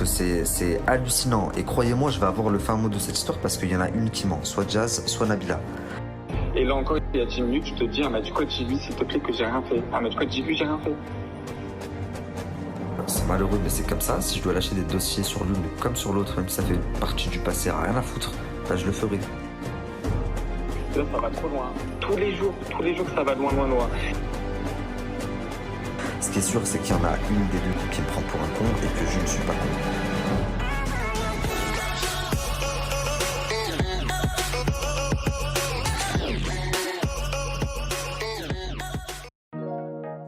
que c'est hallucinant. Et croyez-moi, je vais avoir le fin mot de cette histoire parce qu'il y en a une qui ment, soit Jazz, soit Nabila. Et là encore, il y a 10 minutes, je te dis, elle m'a dit quoi, dis-lui s'il te plaît que j'ai rien fait. Elle m'a dit quoi, dis-lui, j'ai rien fait. C'est malheureux, mais c'est comme ça. Si je dois lâcher des dossiers sur l'une comme sur l'autre, même si ça fait partie du passé, rien à foutre, bah je le ferai. Là, ça va trop loin. Tous les jours, ça va loin, loin, loin. Ce qui est sûr, c'est qu'il y en a une des deux qui me prend pour un con et que je ne suis pas con.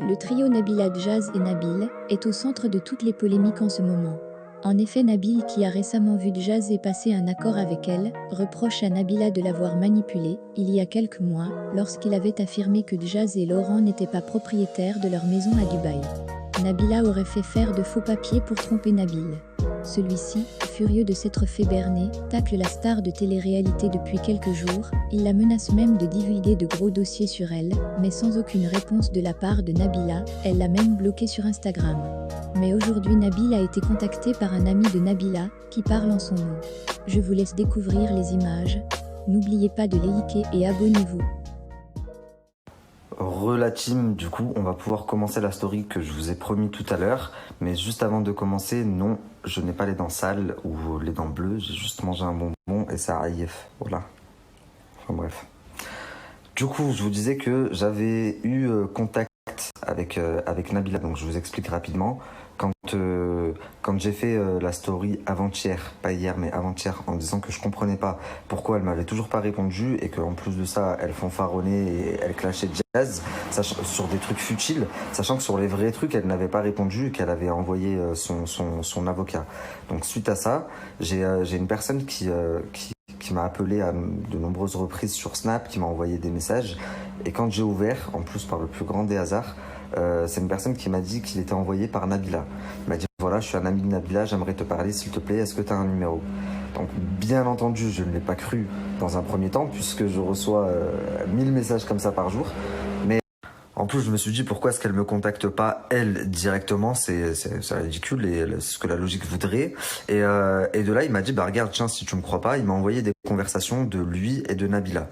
Le trio Nabila, Jazz et Nabil est au centre de toutes les polémiques en ce moment. En effet, Nabil, qui a récemment vu Jazz et passé un accord avec elle, reproche à Nabila de l'avoir manipulée il y a quelques mois, lorsqu'il avait affirmé que Jazz et Laurent n'étaient pas propriétaires de leur maison à Dubaï. Nabila aurait fait faire de faux papiers pour tromper Nabil. Celui-ci, furieux de s'être fait berner, tacle la star de télé-réalité depuis quelques jours, il la menace même de divulguer de gros dossiers sur elle, mais sans aucune réponse de la part de Nabila, elle l'a même bloqué sur Instagram. Mais aujourd'hui Nabil a été contacté par un ami de Nabila, qui parle en son nom. Je vous laisse découvrir les images. N'oubliez pas de les liker et abonnez-vous. Team, du coup, on va pouvoir commencer la story que je vous ai promis tout à l'heure. Mais juste avant de commencer, non, je n'ai pas les dents sales ou les dents bleues. J'ai juste mangé un bonbon et ça AIF. Voilà. Enfin bref. Du coup, je vous disais que j'avais eu contact avec Nabila. Donc je vous explique rapidement. Quand j'ai fait la story avant-hier, pas hier mais avant-hier, en disant que je comprenais pas pourquoi elle m'avait toujours pas répondu et qu'en plus de ça, elle fanfaronnait et elle clashait Jazz sur des trucs futiles, sachant que sur les vrais trucs, elle n'avait pas répondu et qu'elle avait envoyé son avocat. Donc suite à ça, j'ai une personne qui m'a appelé à de nombreuses reprises sur Snap, qui m'a envoyé des messages. Et quand j'ai ouvert, en plus par le plus grand des hasards, c'est une personne qui m'a dit qu'il était envoyé par Nabila. Il m'a dit voilà, je suis un ami de Nabila, j'aimerais te parler s'il te plaît, est-ce que tu as un numéro? Donc bien entendu, je ne l'ai pas cru dans un premier temps puisque je reçois 1000 messages comme ça par jour. Mais en plus, je me suis dit pourquoi est-ce qu'elle me contacte pas elle directement, c'est ridicule et c'est ce que la logique voudrait. Et de là, il m'a dit bah regarde, tiens, si tu me crois pas, il m'a envoyé des conversations de lui et de Nabila.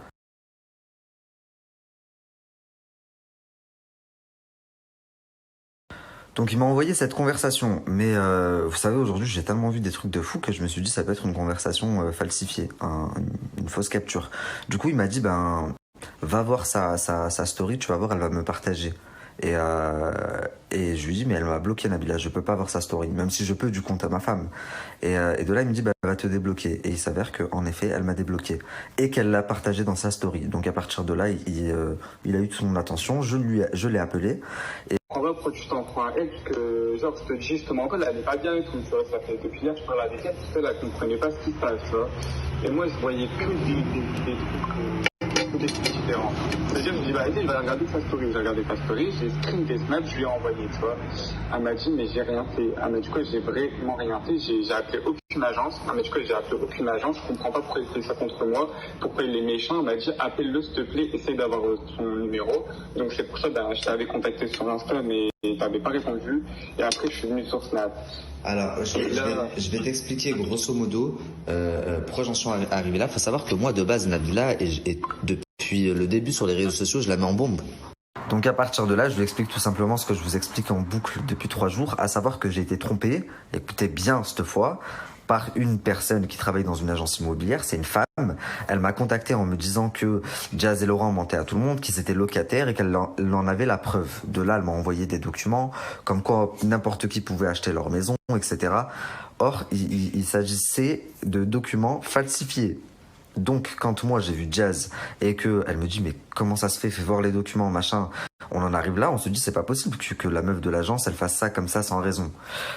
Donc il m'a envoyé cette conversation, mais vous savez, aujourd'hui j'ai tellement vu des trucs de fou que je me suis dit ça peut être une conversation falsifiée, une fausse capture. Du coup il m'a dit ben va voir sa story, tu vas voir, elle va me partager. Et je lui dis mais elle m'a bloqué Nabila, je peux pas voir sa story, même si je peux du compte à ma femme. Et de là il me dit bah elle va te débloquer. Et il s'avère qu'en effet elle m'a débloqué et qu'elle l'a partagé dans sa story. Donc à partir de là il a eu son attention, je l'ai appelé. Et En vrai, pourquoi tu t'en prends à elle? Parce que, genre, je te dis justement elle n'est pas bien et tout, tu vois. Ça fait depuis hier, je parle avec elle, parce qu'elle ne comprenait pas ce qui se passe, tu vois. Et moi, je voyais que des trucs différents. C'est-à-dire, je me dis, bah, vas-y, je vais regarder sa story. J'ai regardé sa story, j'ai screen des snaps, je lui ai envoyé, tu vois. Elle m'a dit, mais j'ai rien fait. Elle m'a dit quoi, j'ai vraiment rien fait. J'ai appelé aucune agence. Elle m'a dit quoi, j'ai appelé aucune agence. Je comprends pas pourquoi il fait ça contre moi, pourquoi il est méchant. Elle m'a dit, appelle-le, s'il te plaît, essaye d'avoir son numéro. Donc, c'est pour ça, ben, je t'avais contacté sur Insta, mais t'avais pas répondu. Et après, je suis venu sur Snap. Alors, je vais t'expliquer grosso modo pourquoi j'en suis arrivé là. Il faut savoir que moi, de base, Nabila, et depuis le début sur les réseaux sociaux, je la mets en bombe. Donc à partir de là, je vous explique tout simplement ce que je vous explique en boucle depuis 3 jours, à savoir que j'ai été trompé, écoutez bien cette fois, par une personne qui travaille dans une agence immobilière, c'est une femme. Elle m'a contacté en me disant que Jazz et Laurent mentaient à tout le monde, qu'ils étaient locataires et qu'elle en avait la preuve. De là, elle m'a envoyé des documents, comme quoi n'importe qui pouvait acheter leur maison, etc. Or, il s'agissait de documents falsifiés. Donc, quand moi j'ai vu Jazz et qu'elle me dit mais comment ça se fait, fais voir les documents, machin, on en arrive là, on se dit c'est pas possible que la meuf de l'agence elle fasse ça comme ça sans raison.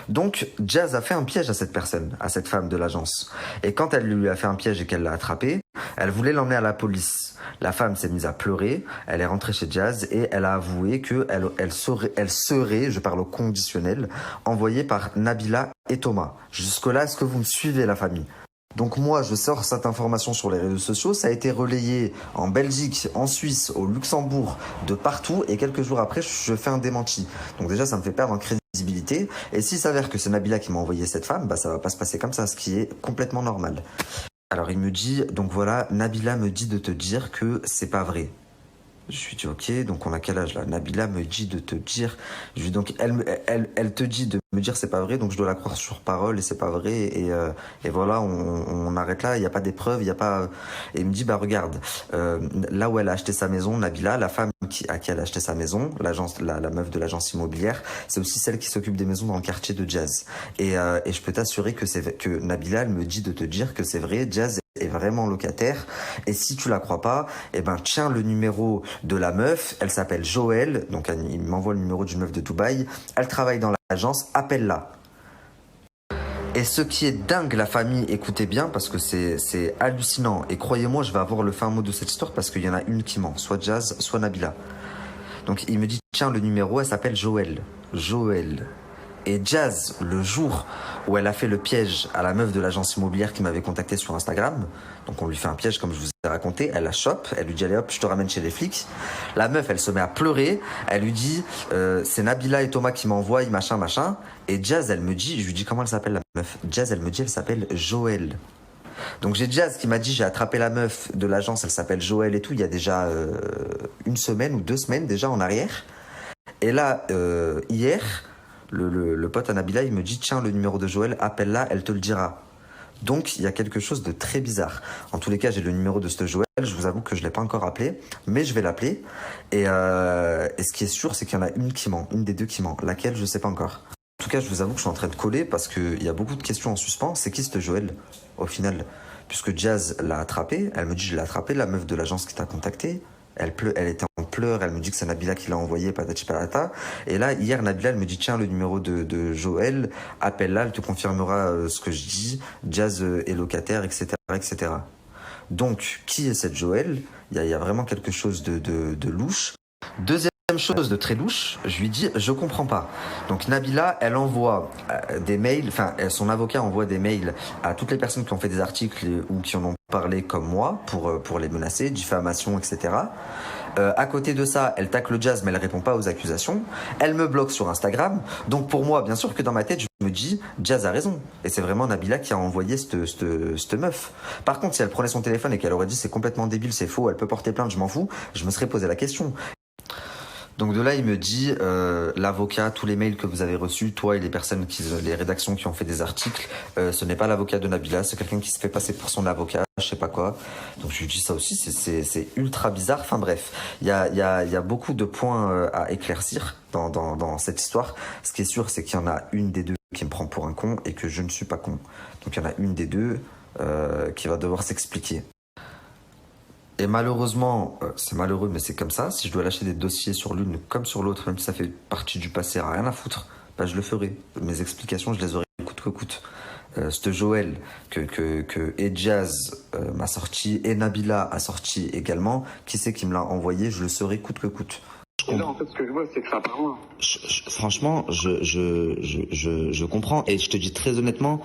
Donc Jazz a fait un piège à cette personne, à cette femme de l'agence. Et quand elle lui a fait un piège et qu'elle l'a attrapé, elle voulait l'emmener à la police. La femme s'est mise à pleurer, elle est rentrée chez Jazz et elle a avoué qu'elle serait, je parle au conditionnel, envoyée par Nabila et Thomas. Jusque là, est-ce que vous me suivez la famille ? Donc moi, je sors cette information sur les réseaux sociaux, ça a été relayé en Belgique, en Suisse, au Luxembourg, de partout, et quelques jours après, je fais un démenti. Donc déjà, ça me fait perdre en crédibilité visibilité. Et s'il s'avère que c'est Nabila qui m'a envoyé cette femme, bah ça va pas se passer comme ça, ce qui est complètement normal. Alors il me dit, donc voilà, Nabila me dit de te dire que c'est pas vrai. Je lui dis ok, donc on a quel âge là? Nabila me dit de te dire, je lui dis donc elle te dit de me dire c'est pas vrai, donc je dois la croire sur parole et c'est pas vrai et voilà on arrête là, il y a pas d'épreuve, il y a pas. Et il me dit bah regarde, là où elle a acheté sa maison, Nabila, la femme à qui elle a acheté sa maison, l'agence, la meuf de l'agence immobilière, c'est aussi celle qui s'occupe des maisons dans le quartier de Jazz. Et je peux t'assurer que Nabila elle me dit de te dire que c'est vrai, Jazz est vraiment locataire. Et si tu la crois pas, eh ben tiens le numéro de la meuf, elle s'appelle Joël, donc il m'envoie le numéro d'une meuf de Dubaï, elle travaille dans l'agence, appelle-la. Et ce qui est dingue, la famille, écoutez bien, parce que c'est hallucinant. Et croyez-moi, je vais avoir le fin mot de cette histoire parce qu'il y en a une qui ment, soit Jazz, soit Nabila. Donc il me dit, tiens le numéro, elle s'appelle Joël. Joël. Et Jazz, le jour où elle a fait le piège à la meuf de l'agence immobilière qui m'avait contacté sur Instagram, donc on lui fait un piège comme je vous ai raconté, elle la chope, elle lui dit allez hop, je te ramène chez les flics. La meuf, elle se met à pleurer, elle lui dit c'est Nabila et Thomas qui m'envoient, machin, machin. Et Jazz, elle me dit, je lui dis comment elle s'appelle la meuf. Jazz, elle me dit elle s'appelle Joël. Donc j'ai Jazz qui m'a dit j'ai attrapé la meuf de l'agence, elle s'appelle Joël et tout, il y a déjà une semaine ou 2 semaines déjà en arrière. Et là, hier, le pote à Nabila, il me dit tiens le numéro de Joël, appelle-la, elle te le dira. Donc il y a quelque chose de très bizarre. En tous les cas, j'ai le numéro de ce Joël, je vous avoue que je l'ai pas encore appelé, mais je vais l'appeler. Et ce qui est sûr, c'est qu'il y en a une qui ment, une des deux qui ment. Laquelle, je sais pas encore. En tout cas, je vous avoue que je suis en train de coller parce qu'il y a beaucoup de questions en suspens. C'est qui ce Joël, au final? Puisque Jazz l'a attrapé, elle me dit je l'ai attrapé, la meuf de l'agence qui t'a contacté. Elle était en pleurs, elle me dit que c'est Nabila qui l'a envoyé, patati patata. Et là, hier, Nabila, elle me dit, tiens, le numéro de Joël, appelle-la, elle te confirmera ce que je dis, Jazz est locataire, etc., etc. Donc, qui est cette Joël? Il y a vraiment quelque chose de louche. Deuxième chose de très louche, je lui dis, je comprends pas. Donc Nabila, elle envoie des mails, enfin son avocat envoie des mails à toutes les personnes qui ont fait des articles ou qui en ont parlé comme moi pour les menacer, diffamation, etc. À côté de ça, elle tacle Jazz, mais elle répond pas aux accusations. Elle me bloque sur Instagram. Donc pour moi, bien sûr que dans ma tête, je me dis, Jazz a raison. Et c'est vraiment Nabila qui a envoyé cette meuf. Par contre, si elle prenait son téléphone et qu'elle aurait dit c'est complètement débile, c'est faux, elle peut porter plainte, je m'en fous, je me serais posé la question. Donc de là, il me dit, l'avocat, tous les mails que vous avez reçus, toi et les personnes les rédactions qui ont fait des articles, ce n'est pas l'avocat de Nabila, c'est quelqu'un qui se fait passer pour son avocat, je sais pas quoi. Donc je lui dis ça aussi, c'est ultra bizarre. Enfin bref, il y a beaucoup de points à éclaircir dans cette histoire. Ce qui est sûr, c'est qu'il y en a une des deux qui me prend pour un con et que je ne suis pas con. Donc il y en a une des deux qui va devoir s'expliquer. Et malheureusement, c'est malheureux, mais c'est comme ça. Si je dois lâcher des dossiers sur l'une comme sur l'autre, même si ça fait partie du passé, rien à foutre, bah je le ferai. Mes explications, je les aurai coûte que coûte. Ce Joël que et Jazz m'a sorti, et Nabila a sorti également, qui c'est qui me l'a envoyé, je le saurai coûte que coûte. Et là, en fait, ce que je vois, c'est que ça part loin. Franchement, je comprends et je te dis très honnêtement,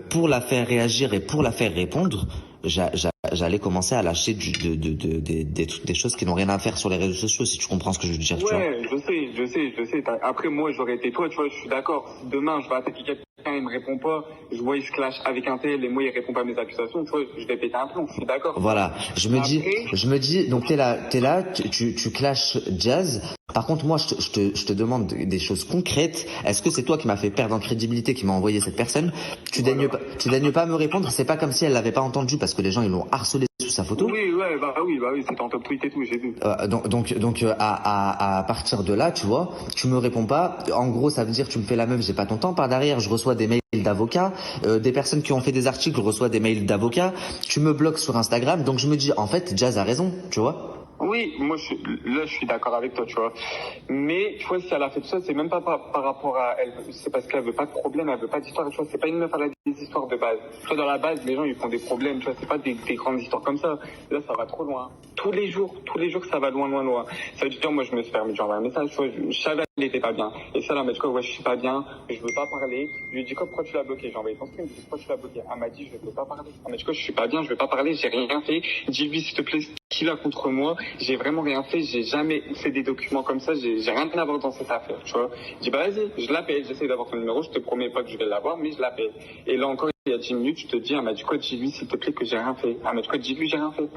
pour la faire réagir et pour la faire répondre, j'allais commencer à lâcher des choses qui n'ont rien à faire sur les réseaux sociaux, si tu comprends ce que je veux dire. Ouais, tu vois. Je sais. Après, moi, j'aurais été toi, tu vois, je suis d'accord. Si demain, je vais attaquer quelqu'un, il me répond pas, je vois, il se clash avec un tel et moi, il répond pas à mes accusations, tu vois, je vais péter un plomb, je suis d'accord. Voilà, je me dis, donc t'es là, tu clashes Jazz. Par contre, moi, je te demande des choses concrètes. Est-ce que c'est toi qui m'as fait perdre en crédibilité, qui m'a envoyé cette personne? Tu daignes pas me répondre. C'est pas comme si elle l'avait pas entendu parce que les gens ils l'ont harcelé sous sa photo. Oui, c'était en top tweet et tout, j'ai vu. Donc à partir de là, tu vois, tu me réponds pas. En gros, ça veut dire tu me fais la meuf, j'ai pas ton temps. Par derrière, je reçois des mails d'avocats, des personnes qui ont fait des articles reçoivent des mails d'avocats. Tu me bloques sur Instagram, donc je me dis en fait, Jazz a raison, tu vois. Oui, moi je suis d'accord avec toi, tu vois. Mais tu vois, si elle a fait tout ça, c'est même pas par rapport à elle, c'est parce qu'elle veut pas de problème, elle veut pas d'histoire, tu vois. C'est pas une meuf à la histoires de base. Tu vois, dans la base, les gens, ils font des problèmes, tu vois, c'est pas des grandes histoires comme ça. Là, ça va trop loin. Tous les jours, ça va loin, loin, loin. Ça veut dire, moi, je me suis permis de lui envoyer un message, tu vois, je savais qu'elle était pas bien. Et ça, là, mais quoi, ouais, je suis pas bien, je veux pas parler. Je lui ai dit, quoi, pourquoi tu l'as bloqué? J'ai envoyé ton screen, pourquoi tu l'as bloqué? Elle m'a dit, je veux pas parler. Ah, mais quoi, je suis pas bien, je veux pas parler, j'ai rien fait. Dis-lui, s'il te plaît, ce qu'il a contre moi, j'ai vraiment rien fait, j'ai jamais fait des documents comme ça, j'ai rien à voir dans cette affaire, tu vois. Je dis, bah, vas-y, je l'appelle, j'essaie d'avoir ton numéro, je te promets pas que je vais l'avoir, mais je l'appelle. Et là encore, il y a 10 minutes, je te dis, elle m'a dit quoi, dis-lui, s'il te plaît, que j'ai rien fait. Elle m'a dit quoi, dis-lui, j'ai rien fait.